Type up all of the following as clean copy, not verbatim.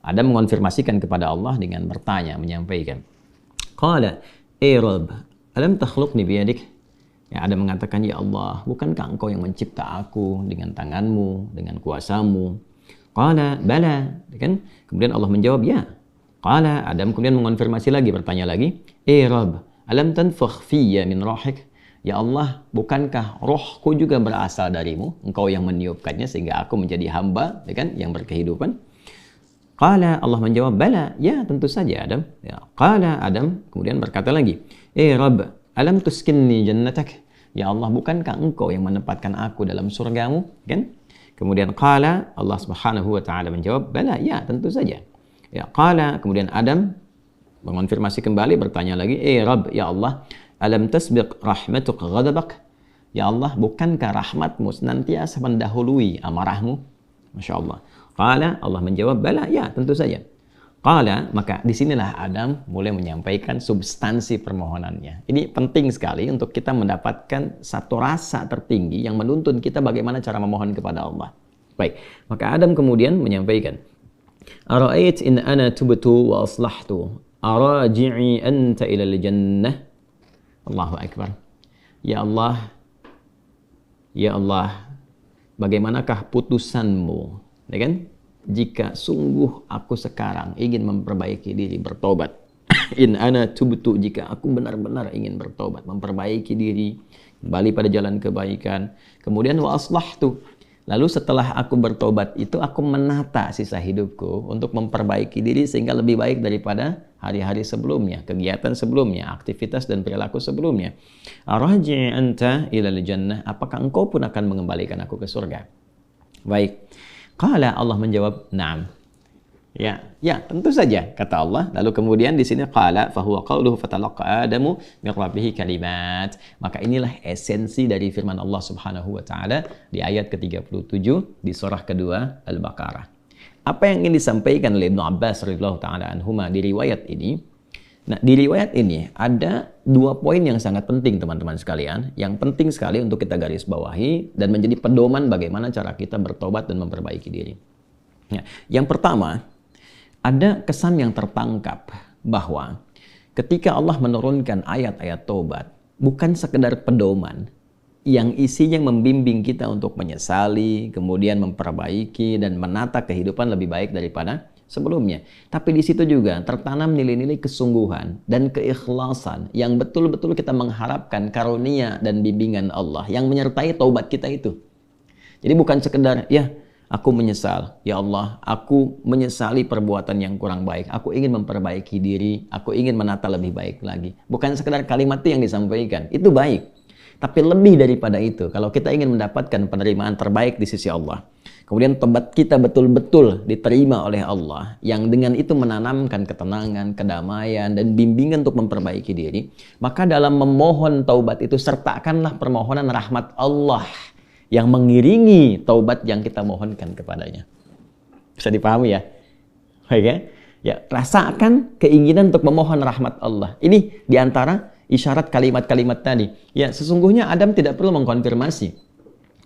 Adam mengonfirmasikan kepada Allah dengan bertanya, menyampaikan. Qala, Rabb, alam takhluqni biyadik? Ya, Adam mengatakan, ya Allah, bukankah engkau yang mencipta aku dengan tanganmu, dengan kuasamu? Qala, bala. Kan? Kemudian Allah menjawab, ya. Qala, Adam kemudian mengonfirmasi lagi, bertanya lagi, Rabb, alam tanfakh fiyya min rohik? Ya Allah, bukankah rohku juga berasal darimu? Engkau yang meniupkannya sehingga aku menjadi hamba, ya kan, yang berkehidupan. Qala, Allah menjawab, bala, ya tentu saja Adam. Ya. Qala, Adam kemudian berkata lagi, Rabb, alam tuskinni jannatak? Ya Allah, bukankah engkau yang menempatkan aku dalam surgamu? Kan? Kemudian qala, Allah Subhanahu wa taala menjawab, bala, ya tentu saja. Ya, qala, kemudian Adam mengonfirmasi kembali, bertanya lagi, Rabb, ya Allah, alam tasbiq rahmatuk ghadabak? Ya Allah, bukankah rahmatmu senantiasa mendahului amarahmu? Masya Allah. Qala, Allah menjawab, bala, ya tentu saja. Qala, maka disinilah Adam mulai menyampaikan substansi permohonannya. Ini penting sekali untuk kita mendapatkan satu rasa tertinggi yang menuntun kita bagaimana cara memohon kepada Allah. Baik, maka Adam kemudian menyampaikan, Ara'ait in ana tubtu wa aslahtu, araji'i anta ilal jannah. Allahu Akbar. Ya Allah, bagaimanakah putusanmu? Ya kan? Jika sungguh aku sekarang ingin memperbaiki diri, bertobat. In ana tubtu, jika aku benar-benar ingin bertobat, memperbaiki diri, kembali pada jalan kebaikan. Kemudian wa aslahtu. Lalu setelah aku bertobat itu aku menata sisa hidupku untuk memperbaiki diri sehingga lebih baik daripada hari-hari sebelumnya, kegiatan sebelumnya, aktivitas dan perilaku sebelumnya. Arji'i anta ilal jannah, apakah engkau pun akan mengembalikan aku ke surga? Baik. Qala, Allah menjawab, na'am. Ya, tentu saja, kata Allah. Lalu kemudian di sini qala fahuwa qauluhu fatalaqa Adamu min rabbih kalimat. Maka inilah esensi dari firman Allah Subhanahu wa taala di ayat ke-37 di surah kedua Al-Baqarah. Apa yang ingin disampaikan oleh Ibnu Abbas radhiyallahu taala anhuma di riwayat ini? Nah, di riwayat ini ada dua poin yang sangat penting teman-teman sekalian, yang penting sekali untuk kita garis bawahi dan menjadi pedoman bagaimana cara kita bertobat dan memperbaiki diri. Ya, yang pertama, ada kesan yang tertangkap bahwa ketika Allah menurunkan ayat-ayat taubat, bukan sekedar pedoman yang isinya membimbing kita untuk menyesali, kemudian memperbaiki dan menata kehidupan lebih baik daripada sebelumnya. Tapi di situ juga tertanam nilai-nilai kesungguhan dan keikhlasan yang betul-betul kita mengharapkan karunia dan bimbingan Allah yang menyertai taubat kita itu. Jadi bukan sekedar, ya aku menyesal, ya Allah, aku menyesali perbuatan yang kurang baik, aku ingin memperbaiki diri, aku ingin menata lebih baik lagi. Bukan sekedar kalimat itu yang disampaikan, itu baik. Tapi lebih daripada itu, kalau kita ingin mendapatkan penerimaan terbaik di sisi Allah, kemudian tobat kita betul-betul diterima oleh Allah, yang dengan itu menanamkan ketenangan, kedamaian, dan bimbingan untuk memperbaiki diri, maka dalam memohon taubat itu sertakanlah permohonan rahmat Allah yang mengiringi taubat yang kita mohonkan kepadanya. Bisa dipahami ya? Baik ya? Ya, rasakan keinginan untuk memohon rahmat Allah. Ini diantara isyarat kalimat-kalimat tadi. Ya, sesungguhnya Adam tidak perlu mengkonfirmasi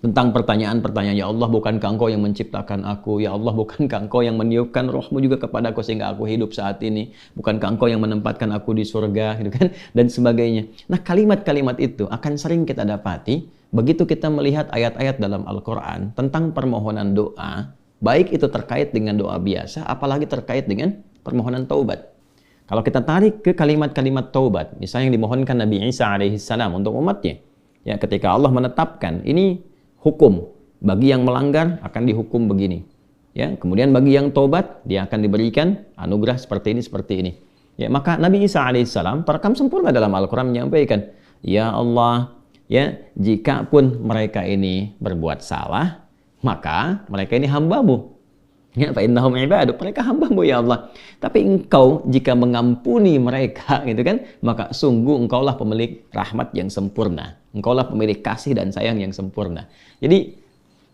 tentang pertanyaan-pertanyaan, ya Allah, bukankah engkau yang menciptakan aku? Ya Allah, bukankah engkau yang meniupkan rohmu juga kepadaku sehingga aku hidup saat ini? Bukankah engkau yang menempatkan aku di surga? Gitu kan? Dan sebagainya. Nah, kalimat-kalimat itu akan sering kita dapati begitu kita melihat ayat-ayat dalam Al-Quran tentang permohonan doa, baik itu terkait dengan doa biasa, apalagi terkait dengan permohonan taubat. Kalau kita tarik ke kalimat-kalimat taubat, misalnya yang dimohonkan Nabi Isa alaihissalam untuk umatnya, ya ketika Allah menetapkan ini hukum, bagi yang melanggar akan dihukum begini, ya kemudian bagi yang taubat dia akan diberikan anugerah seperti ini, ya maka Nabi Isa alaihissalam terekam sempurna dalam Al-Quran menyampaikan, ya Allah, ya jika pun mereka ini berbuat salah, maka mereka ini hamba-Mu. Ya, fa innahum ibaduk, mereka hamba-Mu ya Allah. Tapi Engkau jika mengampuni mereka, gitu kan, maka sungguh Engkaulah pemilik rahmat yang sempurna. Engkaulah pemilik kasih dan sayang yang sempurna. Jadi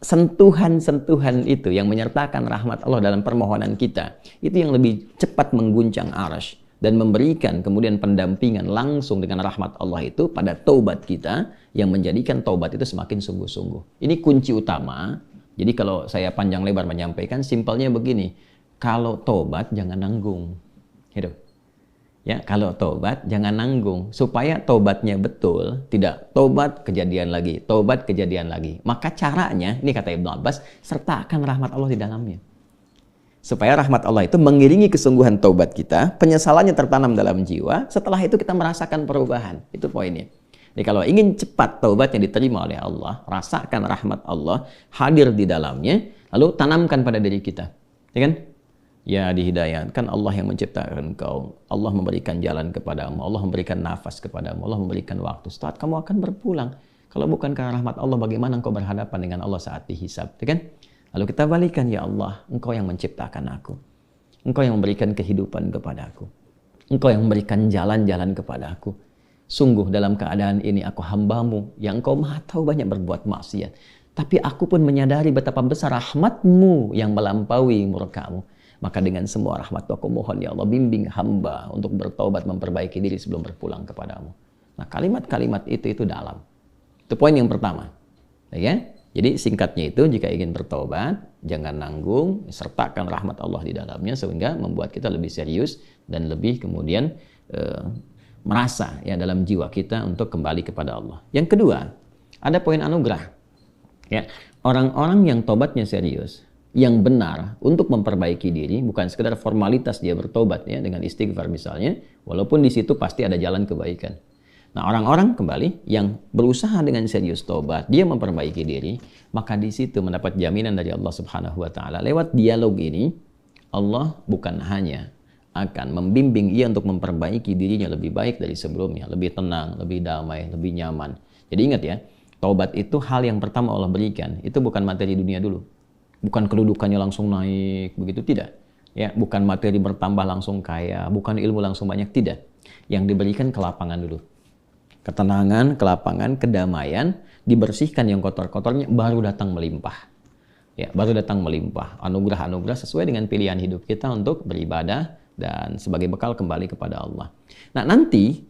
sentuhan-sentuhan itu yang menyertakan rahmat Allah dalam permohonan kita, itu yang lebih cepat mengguncang arsy dan memberikan kemudian pendampingan langsung dengan rahmat Allah itu pada taubat kita yang menjadikan taubat itu semakin sungguh-sungguh. Ini kunci utama. Jadi kalau saya panjang lebar menyampaikan, simpelnya begini. Kalau tobat jangan nanggung. Gitu. Ya, kalau tobat jangan nanggung. Supaya tobatnya betul, tidak tobat kejadian lagi, tobat kejadian lagi. Maka caranya, ini kata Ibnu Abbas, sertakan rahmat Allah di dalamnya. Supaya rahmat Allah itu mengiringi kesungguhan taubat kita, penyesalannya tertanam dalam jiwa, setelah itu kita merasakan perubahan. Itu poinnya. Jadi kalau ingin cepat taubatnya diterima oleh Allah, rasakan rahmat Allah hadir di dalamnya, lalu tanamkan pada diri kita. Ya kan? Ya, dihidayatkan Allah yang menciptakan engkau. Allah memberikan jalan kepadamu, Allah memberikan nafas kepadamu, Allah memberikan waktu. Setelah kamu akan berpulang. Kalau bukan karena rahmat Allah, bagaimana engkau berhadapan dengan Allah saat dihisab? Ya kan? Lalu kita balikan, ya Allah, engkau yang menciptakan aku. Engkau yang memberikan kehidupan kepadaku. Engkau yang memberikan jalan-jalan kepadaku. Sungguh dalam keadaan ini aku hambamu yang engkau maha tahu banyak berbuat maksiat. Tapi aku pun menyadari betapa besar rahmatmu yang melampaui murkamu. Maka dengan semua rahmat aku mohon, ya Allah, bimbing hamba untuk bertobat, memperbaiki diri sebelum berpulang kepadamu. Nah, kalimat-kalimat itu dalam. Itu poin yang pertama. Ya? Jadi singkatnya itu, jika ingin bertobat, jangan nanggung, sertakan rahmat Allah di dalamnya sehingga membuat kita lebih serius dan lebih kemudian merasa ya dalam jiwa kita untuk kembali kepada Allah. Yang kedua, ada poin anugerah. Ya, orang-orang yang tobatnya serius, yang benar untuk memperbaiki diri, bukan sekedar formalitas dia bertobat ya dengan istighfar misalnya, walaupun di situ pasti ada jalan kebaikan. Nah, orang-orang kembali yang berusaha dengan serius tobat, dia memperbaiki diri, maka di situ mendapat jaminan dari Allah Subhanahu wa taala. Lewat dialog ini, Allah bukan hanya akan membimbing ia untuk memperbaiki dirinya lebih baik dari sebelumnya, lebih tenang, lebih damai, lebih nyaman. Jadi ingat ya, taubat itu hal yang pertama Allah berikan, itu bukan materi dunia dulu. Bukan kedudukannya langsung naik, begitu tidak. Ya, bukan materi bertambah langsung kaya, bukan ilmu langsung banyak, tidak. Yang diberikan kelapangan dulu. Ketenangan, kelapangan, kedamaian, dibersihkan yang kotor-kotornya, baru datang melimpah. Ya, baru datang melimpah. Anugerah-anugerah sesuai dengan pilihan hidup kita untuk beribadah dan sebagai bekal kembali kepada Allah. Nah, nanti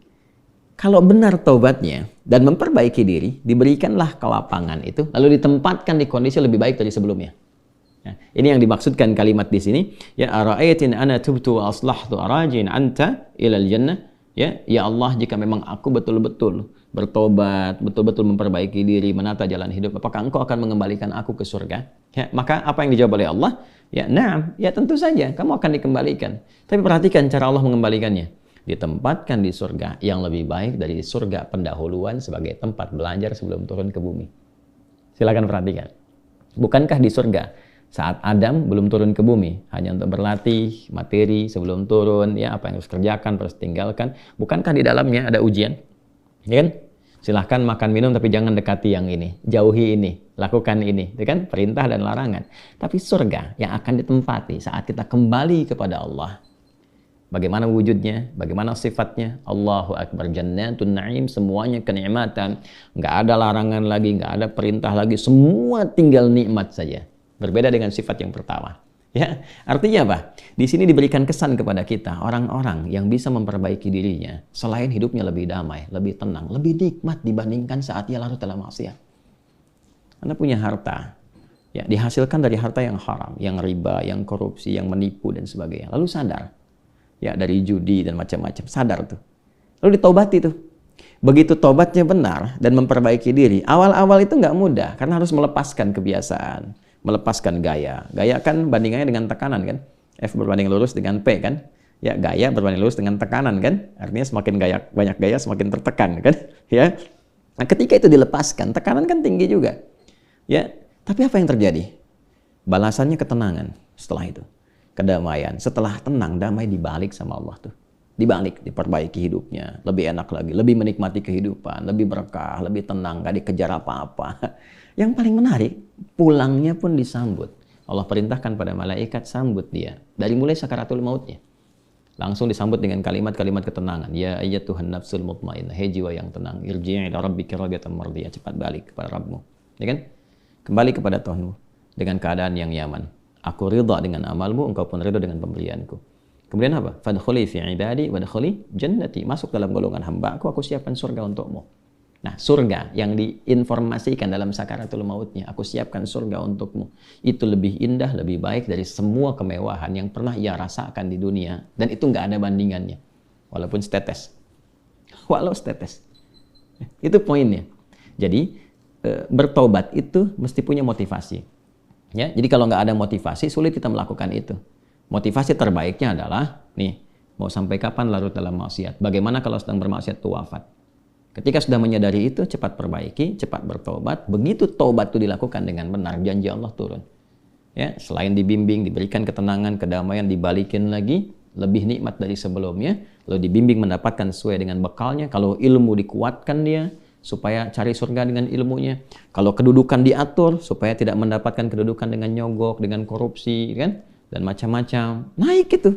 kalau benar taubatnya dan memperbaiki diri, diberikanlah kelapangan itu, lalu ditempatkan di kondisi lebih baik dari sebelumnya. Ya, ini yang dimaksudkan kalimat di sini. Ya, ara'aitin ana tubtu wa aslahtu arajin anta ilal jannah. Ya Allah, jika memang aku betul-betul bertobat, betul-betul memperbaiki diri, menata jalan hidup, apakah engkau akan mengembalikan aku ke surga? Ya, maka apa yang dijawab oleh Allah? Ya, na'am, ya tentu saja, kamu akan dikembalikan. Tapi perhatikan cara Allah mengembalikannya. Ditempatkan di surga yang lebih baik dari surga pendahuluan sebagai tempat belajar sebelum turun ke bumi. Silakan perhatikan. Bukankah di surga saat Adam belum turun ke bumi, hanya untuk berlatih materi sebelum turun, ya apa yang harus kerjakan, harus tinggalkan. Bukankah di dalamnya ada ujian? Ya kan? Silahkan makan minum tapi jangan dekati yang ini, jauhi ini, lakukan ini, ya kan? Perintah dan larangan. Tapi surga yang akan ditempati saat kita kembali kepada Allah. Bagaimana wujudnya? Bagaimana sifatnya? Allahu Akbar, jannatun na'im, semuanya kenikmatan. Nggak ada larangan lagi, nggak ada perintah lagi, semua tinggal nikmat saja. Berbeda dengan sifat yang pertama. Ya, artinya apa? Di sini diberikan kesan kepada kita, orang-orang yang bisa memperbaiki dirinya, selain hidupnya lebih damai, lebih tenang, lebih nikmat dibandingkan saat ia larut dalam maksiat. Anda punya harta, ya dihasilkan dari harta yang haram, yang riba, yang korupsi, yang menipu dan sebagainya. Lalu sadar, ya dari judi dan macam-macam, sadar tuh. Lalu ditaubati tuh. Begitu tobatnya benar dan memperbaiki diri, awal-awal itu nggak mudah karena harus melepaskan kebiasaan. Melepaskan gaya. Gaya kan bandingannya dengan tekanan kan. F berbanding lurus dengan P kan. Ya, gaya berbanding lurus dengan tekanan kan. Artinya semakin gaya, banyak gaya semakin tertekan kan. Ya. Nah, ketika itu dilepaskan, tekanan kan tinggi juga. Ya, tapi apa yang terjadi? Balasannya ketenangan setelah itu. Kedamaian. Setelah tenang, damai dibalik sama Allah tuh. Dibalik, diperbaiki hidupnya. Lebih enak lagi, lebih menikmati kehidupan, lebih berkah, lebih tenang, gak dikejar apa-apa. Yang paling menarik, pulangnya pun disambut. Allah perintahkan pada malaikat sambut dia. Dari mulai sakaratul mautnya. Langsung disambut dengan kalimat-kalimat ketenangan. Ya ayyatuhan nafsul mutmainnah. Hei jiwa yang tenang. Irji'i ila rabbika radiyatan mardiyah. Cepat balik kepada Rabbmu. Ya kan? Kembali kepada Tuhanmu. Dengan keadaan yang nyaman. Aku ridha dengan amalmu, engkau pun ridha dengan pemberianku. Kemudian apa? Fadkhuli fi ibadi wadkhuli jannati. Masuk dalam golongan hamba aku siapkan surga untukmu. Nah, surga yang diinformasikan dalam sakaratul mautnya, aku siapkan surga untukmu. Itu lebih indah, lebih baik dari semua kemewahan yang pernah ia rasakan di dunia. Dan itu nggak ada bandingannya. Walaupun setetes. Walau setetes. Itu poinnya. Jadi, bertobat itu mesti punya motivasi. Ya, jadi kalau nggak ada motivasi, sulit kita melakukan itu. Motivasi terbaiknya adalah, nih, mau sampai kapan larut dalam maksiat? Bagaimana kalau sedang bermaksiat itu wafat? Ketika sudah menyadari itu, cepat perbaiki, cepat bertobat. Begitu tobat itu dilakukan dengan benar, janji Allah turun. Ya, selain dibimbing, diberikan ketenangan, kedamaian, dibalikin lagi, lebih nikmat dari sebelumnya. Lalu dibimbing mendapatkan sesuai dengan bekalnya. Kalau ilmu dikuatkan dia, supaya cari surga dengan ilmunya. Kalau kedudukan diatur, supaya tidak mendapatkan kedudukan dengan nyogok, dengan korupsi, kan? Dan macam-macam. Naik itu.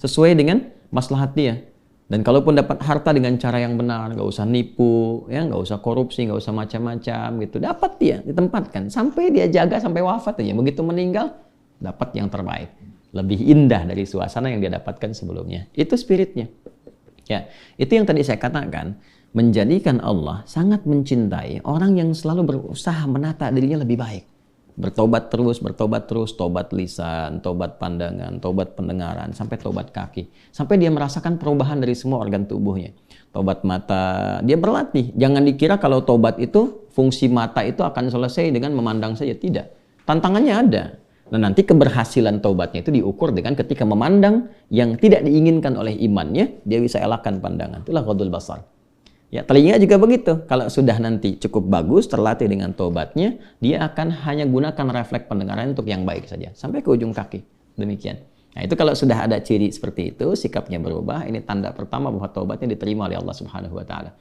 Sesuai dengan maslahat dia. Dan kalaupun dapat harta dengan cara yang benar, nggak usah nipu, ya, nggak usah korupsi, nggak usah macam-macam gitu. Dapat dia ditempatkan sampai dia jaga sampai wafat aja. Begitu meninggal, dapat yang terbaik, lebih indah dari suasana yang dia dapatkan sebelumnya. Itu spiritnya. Ya, itu yang tadi saya katakan, menjadikan Allah sangat mencintai orang yang selalu berusaha menata dirinya lebih baik. Bertobat terus, tobat lisan, tobat pandangan, tobat pendengaran, sampai tobat kaki. Sampai dia merasakan perubahan dari semua organ tubuhnya. Tobat mata, dia berlatih. Jangan dikira kalau tobat itu, fungsi mata itu akan selesai dengan memandang saja. Tidak. Tantangannya ada. Nah, nanti keberhasilan tobatnya itu diukur dengan ketika memandang yang tidak diinginkan oleh imannya, dia bisa elakkan pandangan. Itulah ghadul basar. Ya, telinga juga begitu. Kalau sudah nanti cukup bagus, terlatih dengan tobatnya, dia akan hanya gunakan refleks pendengaran untuk yang baik saja. Sampai ke ujung kaki. Demikian. Nah, itu kalau sudah ada ciri seperti itu, sikapnya berubah, ini tanda pertama bahwa tobatnya diterima oleh Allah Subhanahu wa Ta'ala.